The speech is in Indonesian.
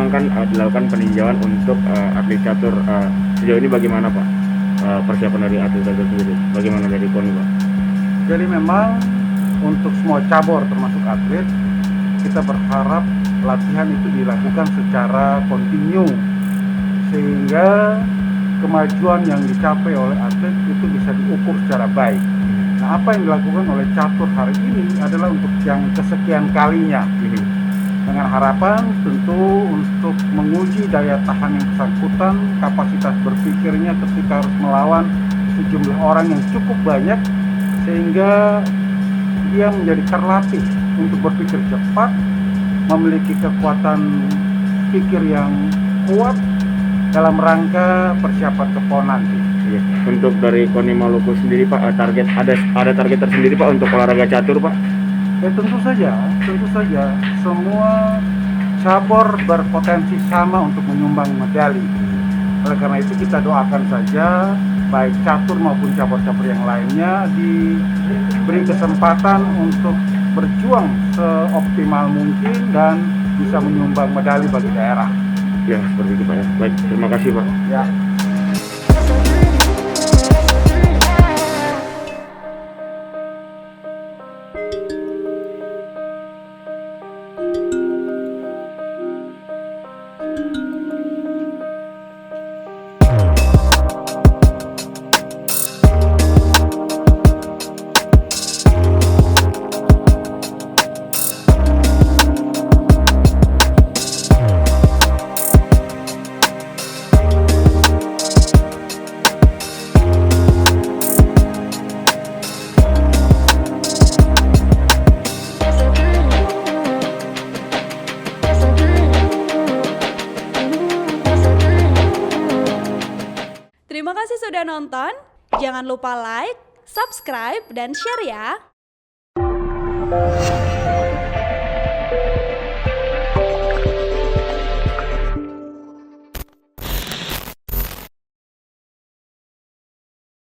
memang kan dilakukan peninjauan untuk atlet catur. Sejauh ini bagaimana Pak persiapan dari atlet catur sendiri? Bagaimana dari KONI Pak? Jadi memang untuk semua cabur termasuk atlet, kita berharap latihan itu dilakukan secara kontinu sehingga kemajuan yang dicapai oleh atlet itu bisa diukur secara baik. Nah, apa yang dilakukan oleh catur hari ini adalah untuk yang kesekian kalinya, dengan harapan tentu untuk menguji daya tahan yang bersangkutan, kapasitas berpikirnya ketika harus melawan sejumlah orang yang cukup banyak, sehingga dia menjadi terlatih untuk berpikir cepat, memiliki kekuatan pikir yang kuat dalam rangka persiapan ke PON nanti. Iya. Untuk dari KONI Maluku sendiri Pak, target ada target tersendiri Pak untuk olahraga catur Pak? Ya tentu saja semua cabur berpotensi sama untuk menyumbang medali. Oleh karena itu kita doakan saja baik catur maupun cabur-cabur yang lainnya diberi kesempatan untuk berjuang seoptimal mungkin dan bisa menyumbang medali bagi daerah. Ya seperti itu Pak ya. Baik, terima kasih Pak. Ya. Terima kasih sudah nonton. Jangan lupa like, subscribe, dan share ya.